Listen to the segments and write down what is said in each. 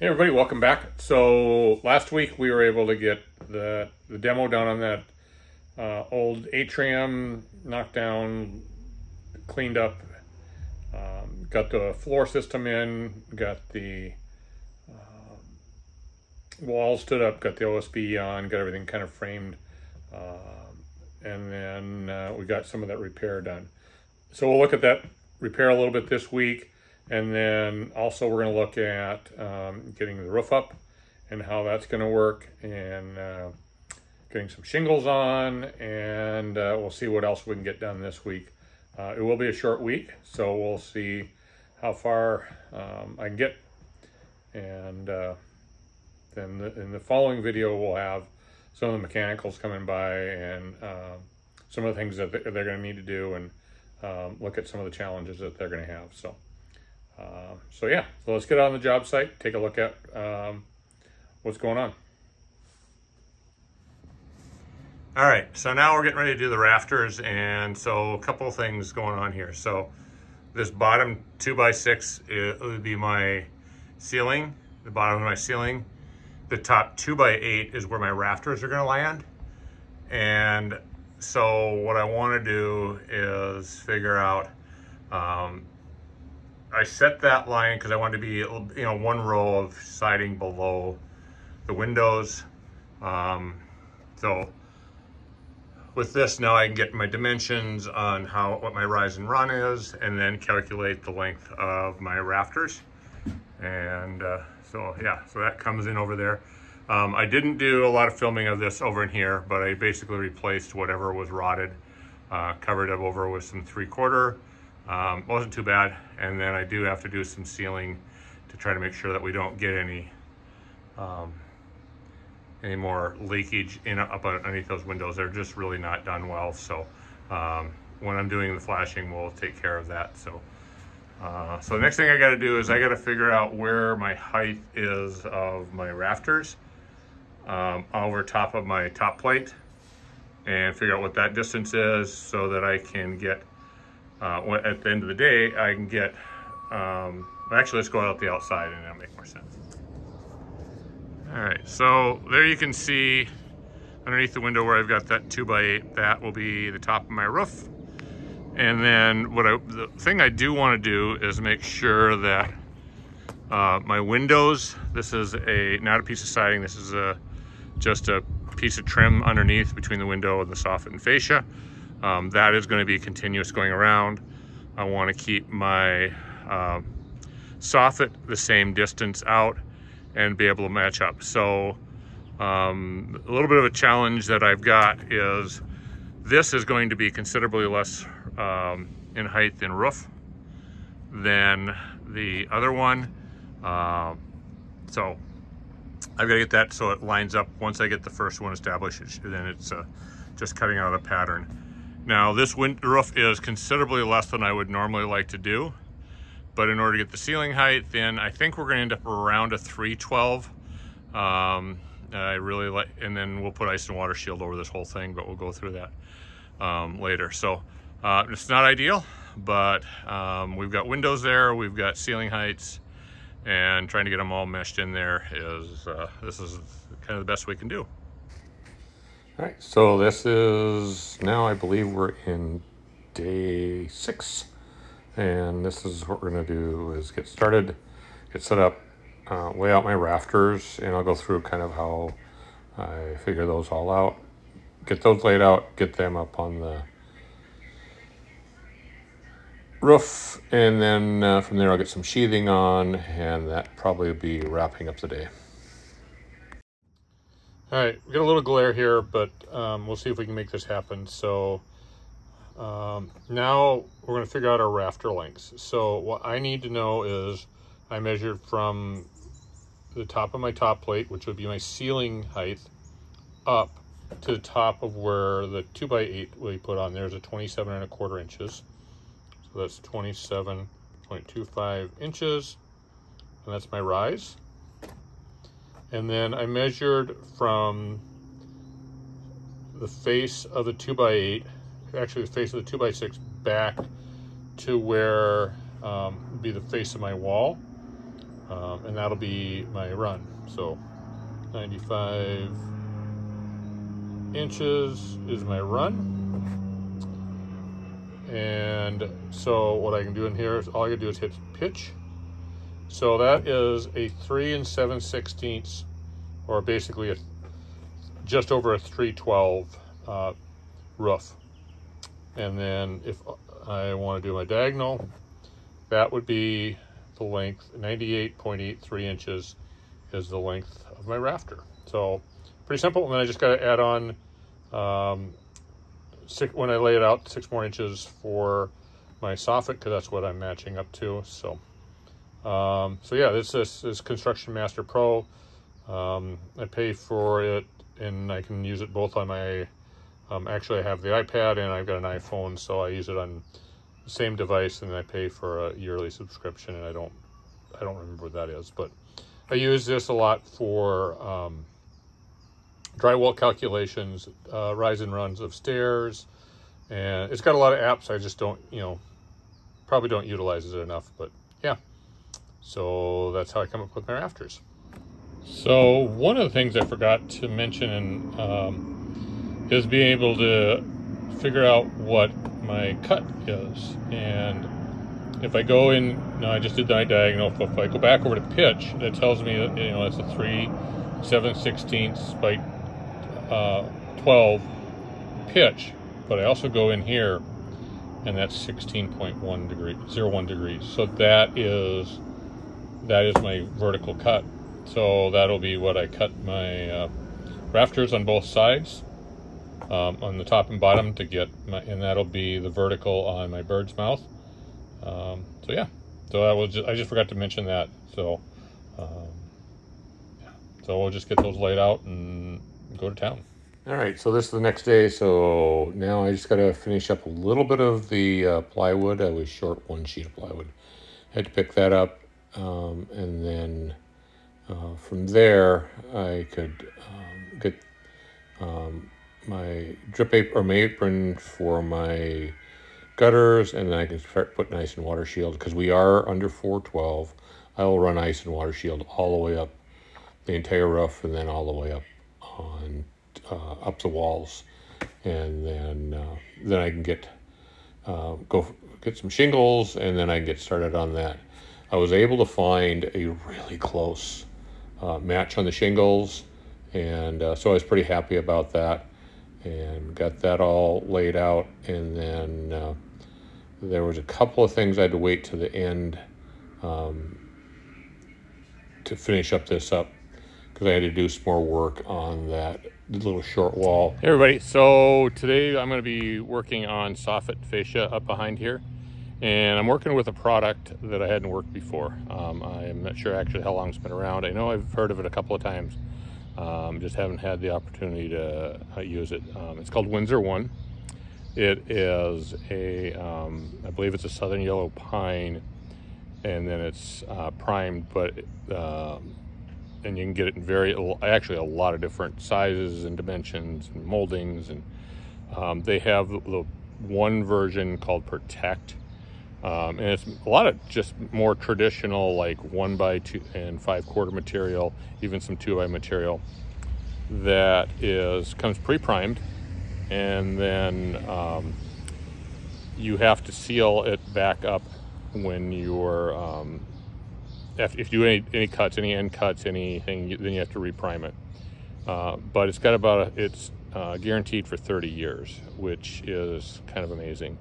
Hey everybody, welcome back. So last week we were able to get the demo done on that old atrium, knocked down, cleaned up, got the floor system in, got the walls stood up, got the OSB on, got everything kind of framed, and then we got some of that repair done. So we'll look at that repair a little bit this week. And then also we're going to look at getting the roof up and how that's going to work, and getting some shingles on, and we'll see what else we can get done this week. It will be a short week, so we'll see how far I can get. And then in the following video we'll have some of the mechanicals coming by and some of the things that they're going to need to do, and look at some of the challenges that they're going to have. So yeah, so let's get on the job site, take a look at what's going on. All right, so now we're getting ready to do the rafters, and so a couple of things going on here. So this bottom 2x6 would be my ceiling, the bottom of my ceiling. The top 2x8 is where my rafters are going to land. And so what I want to do is figure out, I set that line because I wanted to be, one row of siding below the windows. So with this now I can get my dimensions on what my rise and run is, and then calculate the length of my rafters. And so that comes in over there. I didn't do a lot of filming of this over in here, but I basically replaced whatever was rotted, covered it over with some 3/4. Wasn't too bad. And then I do have to do some sealing to try to make sure that we don't get any more leakage up underneath those windows. They're just really not done well. So when I'm doing the flashing, we'll take care of that. So the next thing I got to do is I got to figure out where my height is of my rafters over top of my top plate, and figure out what that distance is so that I can get at the end of the day, I can get, actually let's go out the outside and that'll make more sense. All right, so there you can see underneath the window where I've got that 2x8, that will be the top of my roof. And then the thing I do want to do is make sure that my windows, this is not a piece of siding, this is just a piece of trim underneath between the window and the soffit and fascia. That is going to be continuous going around. I want to keep my soffit the same distance out and be able to match up. So a little bit of a challenge that I've got is this is going to be considerably less in height than roof than the other one. So I've got to get that so it lines up. Once I get the first one established, then it's just cutting out a pattern. Now this roof is considerably less than I would normally like to do, but in order to get the ceiling height, then I think we're going to end up around a 312. I really like, and then we'll put ice and water shield over this whole thing, but we'll go through that later. So it's not ideal, but we've got windows there, we've got ceiling heights, and trying to get them all meshed in there is this is kind of the best we can do. All right, so this is now, I believe we're in day 6, and this is what we're gonna do is get started, get set up, lay out my rafters, and I'll go through kind of how I figure those all out, get those laid out, get them up on the roof, and then from there I'll get some sheathing on, and that probably will be wrapping up the day. All right, we got a little glare here, but we'll see if we can make this happen. So now we're going to figure out our rafter lengths. So what I need to know is I measured from the top of my top plate, which would be my ceiling height, up to the top of where the 2x8 we put on there is a 27¼ inches. So that's 27.25 inches, and that's my rise. And then I measured from the face of the 2x8, actually the face of the 2x6, back to where would be the face of my wall. and that'll be my run. So 95 inches is my run. And so what I can do in here is all I can do is hit pitch. So that is a 3 7/16, or basically just over a 312 roof. And then if I want to do my diagonal, that would be the length. 98.83 inches is the length of my rafter. So pretty simple. And then I just got to add on, when I lay it out, 6 more inches for my soffit, because that's what I'm matching up to. So so yeah, this is Construction Master Pro. I pay for it, and I can use it both on my actually I have the iPad and I've got an iPhone, so I use it on the same device, and I pay for a yearly subscription, and I don't remember what that is, but I use this a lot for drywall calculations, rise and runs of stairs, and it's got a lot of apps. I just don't, probably don't utilize it enough, but yeah. So that's how I come up with my rafters. So one of the things I forgot to mention is being able to figure out what my cut is. And if I go in, I just did the diagonal. If I go back over to pitch, it tells me that, it's a 3 7/16 by 12 pitch. But I also go in here, and that's 16.1 degrees, 01 degrees. So that is my vertical cut. So that'll be what I cut my rafters on both sides, on the top and bottom, to get and that'll be the vertical on my bird's mouth. So yeah, so I just forgot to mention that. So yeah. So we'll just get those laid out and go to town. All right, so this is the next day. So now I just got to finish up a little bit of the plywood. I was short 1 sheet of plywood. Had to pick that up, and then from there I could get my drip apron, or my apron for my gutters, and then I can start putting ice and water shield, because we are under 412. I will run ice and water shield all the way up the entire roof, and then all the way up on up the walls, and then I can get get some shingles, and then I can get started on that. I was able to find a really close match on the shingles, and so I was pretty happy about that, and got that all laid out. And then there was a couple of things I had to wait to the end to finish up this up, because I had to do some more work on that little short wall. Hey everybody, so today I'm going to be working on soffit fascia up behind here, and I'm working with a product that I hadn't worked before. I'm not sure actually how long it's been around. I know I've heard of it a couple of times, just haven't had the opportunity to use it. It's called Windsor One. It is I believe it's a southern yellow pine, and then it's primed, but and you can get it in actually a lot of different sizes and dimensions and moldings, and they have the one version called Protect, and it's a lot of just more traditional, like 1x2 and 5/4 material, even some 2x material that comes pre-primed, and then you have to seal it back up when you're if you do any cuts, any end cuts, anything, then you have to reprime it. But it's got it's guaranteed for 30 years, which is kind of amazing.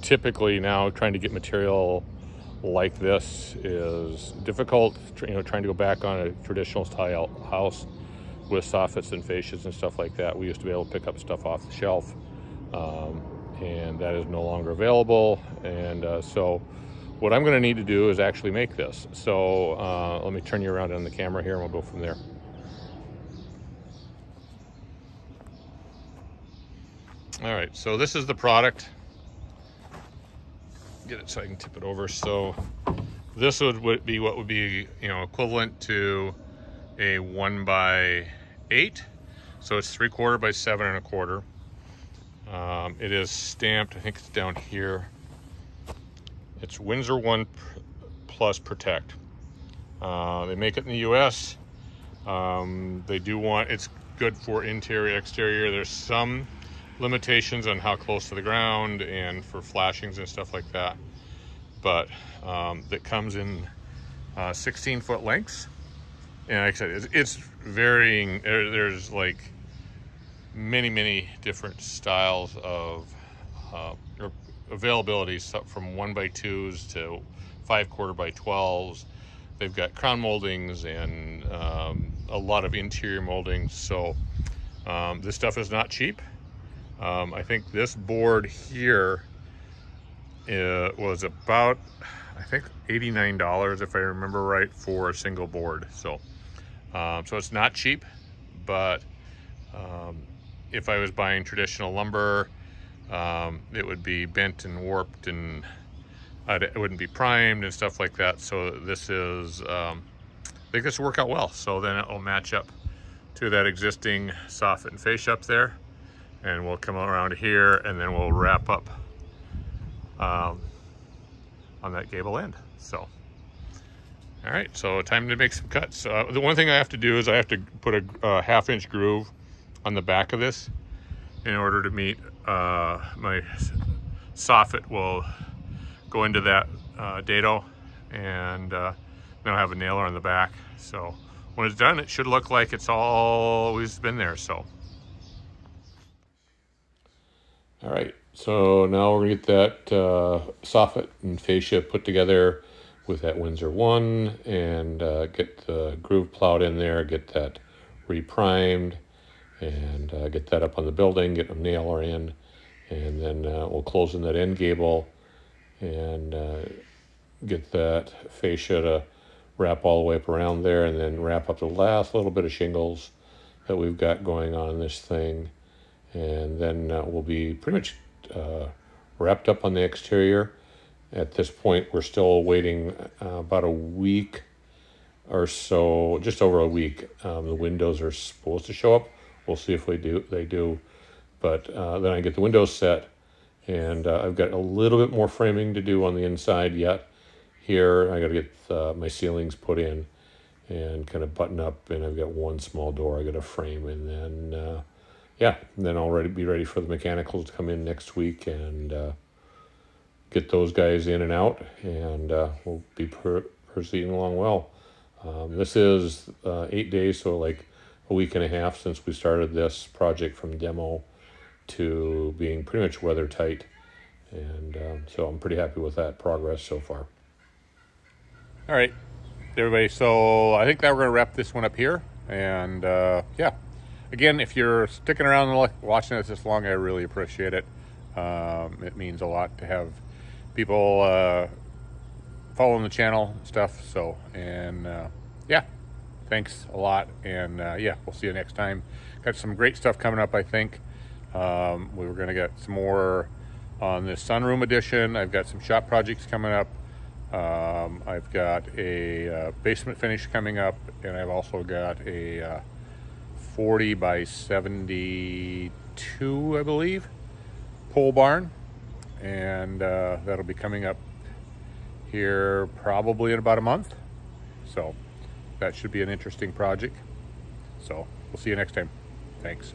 Typically now, trying to get material like this is difficult. Trying to go back on a traditional style house with soffits and fascias and stuff like that. We used to be able to pick up stuff off the shelf, and that is no longer available. And so what I'm going to need to do is actually make this. So let me turn you around on the camera here, and we'll go from there. All right, so this is the product. Get it so I can tip it over. So this would be what would be equivalent to a 1x8. So it's 3/4 by 7 1/4. It is stamped. I think it's down here. It's Windsor One Plus Protect. They make it in the US. They do want, it's good for interior, exterior. There's some limitations on how close to the ground and for flashings and stuff like that. But that comes in 16-foot lengths. And like I said, it's varying. There's like many different styles of or availabilities from 1x2s to 5/4x12s. They've got crown moldings and a lot of interior moldings. So this stuff is not cheap. I think this board here was about, I think, $89 if I remember right for a single board. So so it's not cheap, but if I was buying traditional lumber, it would be bent and warped, and it wouldn't be primed and stuff like that. So this is, I think this will work out well. So then it will match up to that existing soffit and fascia up there, and we'll come around here, and then we'll wrap up on that gable end. So, all right, so time to make some cuts. The one thing I have to do is I have to put a 1/2-inch groove on the back of this in order to meet my soffit will go into that dado, and then I'll have a nailer on the back. So when it's done, it should look like it's always been there. So, all right, so now we're gonna get that soffit and fascia put together with that Windsor 1, and get the groove plowed in there, get that reprimed, and get that up on the building, get a nailer in, and then we'll close in that end gable and get that fascia to wrap all the way up around there, and then wrap up the last little bit of shingles that we've got going on in this thing. And then we'll be pretty much wrapped up on the exterior. At this point, we're still waiting about a week or so, just over a week. The windows are supposed to show up. We'll see if they do. But then I get the windows set, and I've got a little bit more framing to do on the inside yet. Here, I got to get my ceilings put in and kind of button up, and I've got one small door I got to frame, and then yeah, and then I'll be ready for the mechanicals to come in next week and get those guys in and out, and we'll be proceeding along well. This is 8 days, so like a week and a half since we started this project from demo to being pretty much weather tight, and so I'm pretty happy with that progress so far. All right, everybody, so I think that we're going to wrap this one up here, and yeah, again, if you're sticking around and watching this this long, I really appreciate it. It means a lot to have people following the channel and stuff. So, and yeah, thanks a lot, and yeah, we'll see you next time. Got some great stuff coming up, I think. We were going to get some more on this sunroom edition. I've got some shop projects coming up. I've got a basement finish coming up, and I've also got a 40 by 72, I believe, pole barn, and that'll be coming up here probably in about a month. So that should be an interesting project. So we'll see you next time. Thanks.